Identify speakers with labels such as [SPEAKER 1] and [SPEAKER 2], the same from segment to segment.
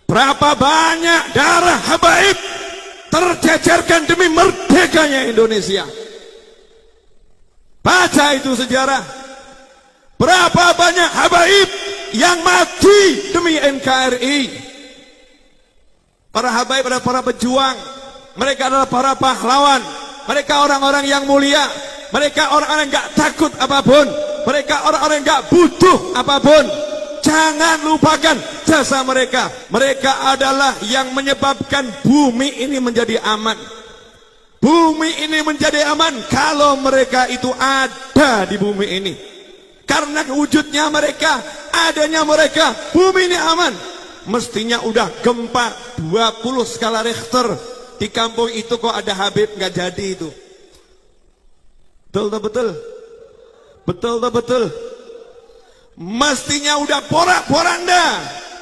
[SPEAKER 1] Berapa banyak darah habaib tercecerkan demi merdekanya Indonesia. Baca itu sejarah. Berapa banyak habaib yang mati demi NKRI. Para habaib adalah para pejuang. Mereka adalah para pahlawan. Mereka orang-orang yang mulia. Mereka orang-orang yang gak takut apapun. Mereka orang-orang yang gak butuh apapun. Jangan lupakan jasa mereka. Mereka adalah yang menyebabkan bumi ini menjadi aman. Bumi ini menjadi aman kalau mereka itu ada di bumi ini. Karena wujudnya mereka, adanya mereka, bumi ini aman. Mestinya udah gempa 20 skala Richter. Di kampung itu kok ada Habib, gak jadi itu. Betul tak betul? Betul tak betul? Mestinya udah porak-poranda.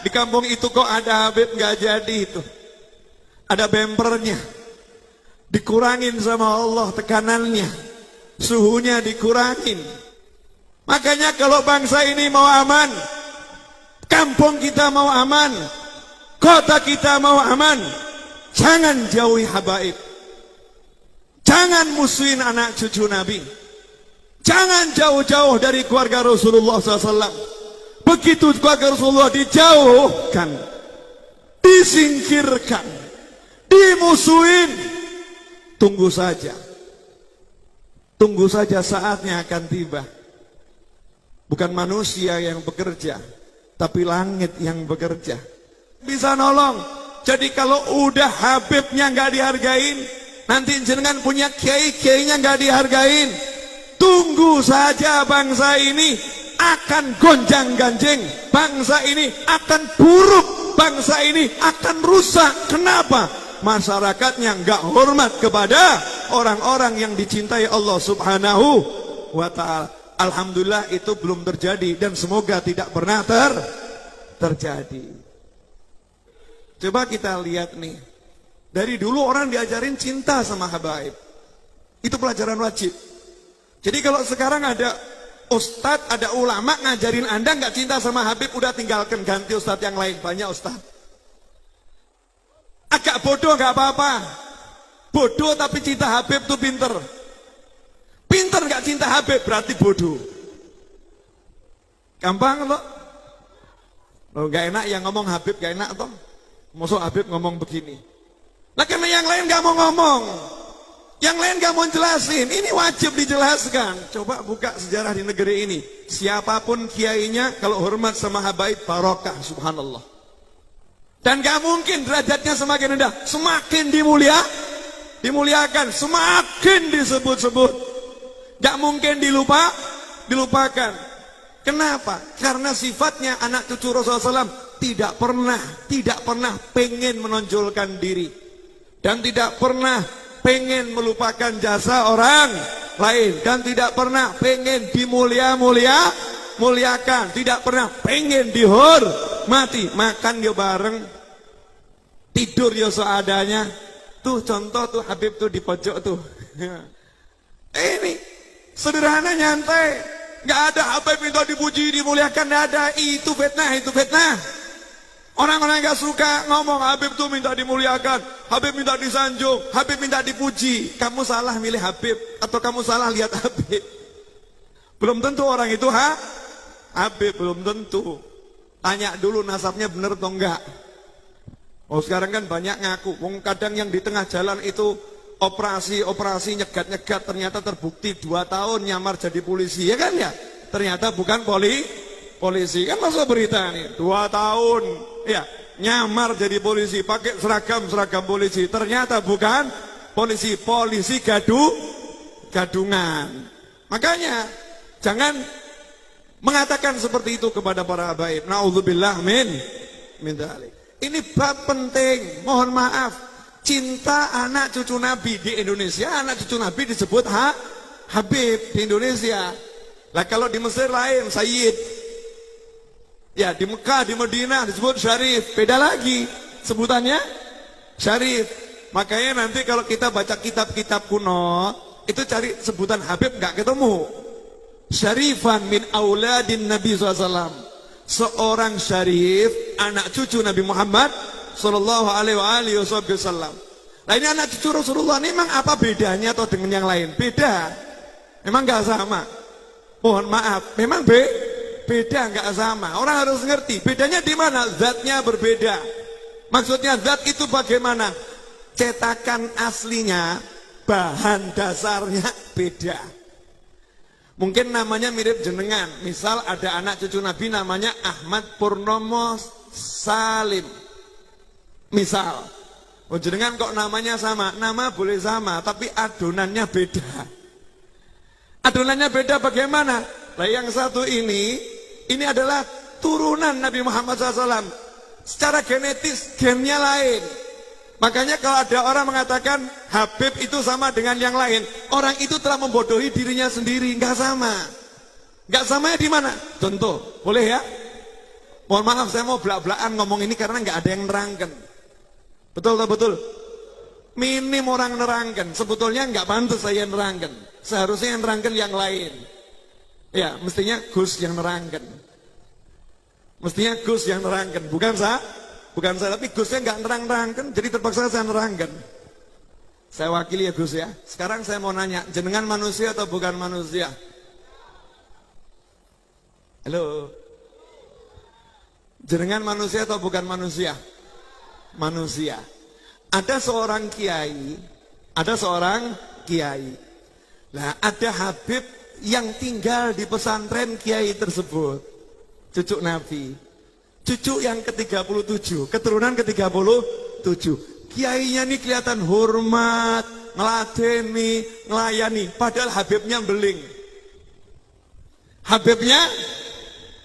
[SPEAKER 1] Di kampung itu kok ada Habib, gak jadi itu. Ada bempernya. Dikurangin sama Allah tekanannya. Suhunya dikurangin. Makanya kalau bangsa ini mau aman, kampung kita mau aman, kota kita mau aman, jangan jauhi habaib. Jangan musuhin anak cucu Nabi. Jangan jauh-jauh dari keluarga Rasulullah SAW. Begitu keluarga Rasulullah dijauhkan, disingkirkan, dimusuhin, tunggu saja. Tunggu saja, saatnya akan tiba. Bukan manusia yang bekerja, tapi langit yang bekerja. Bisa nolong. Jadi kalau udah Habibnya nggak dihargain, nanti jenengan punya kiai-kiainya nggak dihargain, tunggu saja bangsa ini akan gonjang-ganjing. Bangsa ini akan buruk. Bangsa ini akan rusak. Kenapa? Masyarakatnya nggak hormat kepada orang-orang yang dicintai Allah Subhanahu wa ta'ala. Alhamdulillah itu belum terjadi dan semoga tidak pernah terjadi. Coba kita lihat nih. Dari dulu orang diajarin cinta sama habaib. Itu pelajaran wajib. Jadi kalau sekarang ada ustadz, ada ulama ngajarin Anda nggak cinta sama Habib, udah tinggalkan, ganti ustadz yang lain. Banyak ustadz. Agak bodoh nggak apa-apa. Bodoh tapi cinta Habib tuh pinter. Pinter nggak cinta Habib berarti bodoh. Gampang loh. Loh nggak enak yang ngomong Habib, nggak enak toh. Masuk Habib ngomong begini. Nah karena yang lain nggak mau ngomong. Yang lain gak mau jelasin, ini wajib dijelaskan. Coba buka sejarah di negeri ini. Siapapun kiainya, kalau hormat sama habaib, barokah, subhanallah. Dan gak mungkin derajatnya semakin rendah. Semakin dimuliakan, semakin disebut-sebut. Gak mungkin dilupakan. Kenapa? Karena sifatnya anak cucu Rasulullah SAW tidak pernah pengen menonjolkan diri. Dan tidak pernah pengen melupakan jasa orang lain, dan tidak pernah pengen muliakan, tidak pernah pengen dihormati. Makan yo bareng, tidur yo seadanya. Tuh contoh tuh Habib tuh di pojok tuh. Ini sederhana, nyantai, nggak ada Habib minta dipuji dimuliakan, nggak ada. Itu fitnah. Orang-orang yang gak suka ngomong Habib tuh minta dimuliakan, Habib minta disanjung, Habib minta dipuji. Kamu salah milih Habib, atau kamu salah lihat Habib. Belum tentu orang itu Habib, belum tentu. Tanya dulu nasabnya bener atau enggak. Oh sekarang kan banyak ngaku. Kadang yang di tengah jalan itu operasi nyegat-nyegat, ternyata terbukti 2 tahun nyamar jadi polisi, ya kan ya? Ternyata bukan polisi, kan masuk berita nih, 2 tahun ya nyamar jadi polisi, pakai seragam polisi, ternyata bukan polisi gadungan. Makanya jangan mengatakan seperti itu kepada para habaib. Naudzubillah min dzalik. Ini bab penting. Mohon maaf, cinta anak cucu Nabi di Indonesia, anak cucu Nabi disebut Habib di Indonesia. Lah kalau di Mesir lain Sayyid. Ya di Mekah, di Madinah disebut Syarif. Beda lagi sebutannya Syarif. Makanya nanti kalau kita baca kitab-kitab kuno, itu cari sebutan Habib nggak ketemu. Syarifan min auladin Nabi SAW. seorang syarif, anak cucu Nabi Muhammad sallallahu alaihi wasallam. Nah ini anak cucu Rasulullah ini memang apa bedanya atau dengan yang lain? Beda. Memang nggak sama. Mohon maaf, memang beda nggak sama. Orang harus ngerti bedanya di mana. Zatnya berbeda. Maksudnya zat itu bagaimana? Cetakan aslinya, bahan dasarnya beda. Mungkin namanya mirip jenengan. Misal ada anak cucu Nabi namanya Ahmad Purnomo Salim. Misal, oh jenengan kok namanya sama? Nama boleh sama, tapi adonannya beda. Adonannya beda bagaimana? Nah yang satu ini adalah turunan Nabi Muhammad SAW. Secara genetis, gennya lain. Makanya kalau ada orang mengatakan Habib itu sama dengan yang lain, orang itu telah membodohi dirinya sendiri. Enggak sama. Enggak samanya di mana? Contoh, boleh ya? Mohon maaf saya mau belak-belakan ngomong ini karena enggak ada yang nerangkan. Betul tak betul? Minim orang nerangkan. Sebetulnya enggak pantas saya nerangkan. Seharusnya yang nerangkan yang lain. Ya, mestinya Gus yang nerangkan. Mestinya Gus yang nerangkan, bukan saya. Bukan saya, tapi Gusnya enggak nerang-nerangkan, jadi terpaksa saya nerangkan. Saya wakili ya Gus ya. Sekarang saya mau nanya, jenengan manusia atau bukan manusia? Halo. Jenengan manusia atau bukan manusia? Manusia. Ada seorang kiai, Nah, ada Habib yang tinggal di pesantren kiai tersebut. Cucu Nabi. Cucu yang ke-37, keturunan ke-37. Kiainya ini kelihatan hormat, ngeladeni, ngelayani, padahal Habibnya beling. Habibnya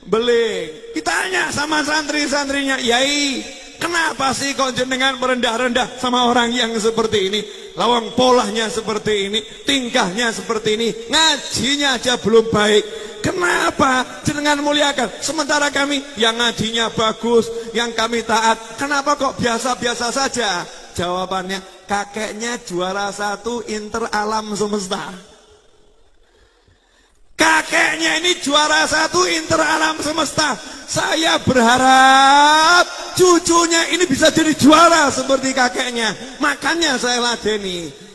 [SPEAKER 1] beling. Kita tanya sama santri-santrinya, "Yai, kenapa sih kok jenengan merendah-rendah sama orang yang seperti ini? Lawang polahnya seperti ini, tingkahnya seperti ini, ngajinya aja belum baik. Kenapa jenengan muliakan? Sementara kami yang ngajinya bagus, yang kami taat, kenapa kok biasa-biasa saja?" Jawabannya, kakeknya juara 1 Inter Alam Semesta. Kakeknya ini juara 1 Inter Alam Semesta. Saya berharap cucunya ini bisa jadi juara seperti kakeknya. Makanya saya ladeni.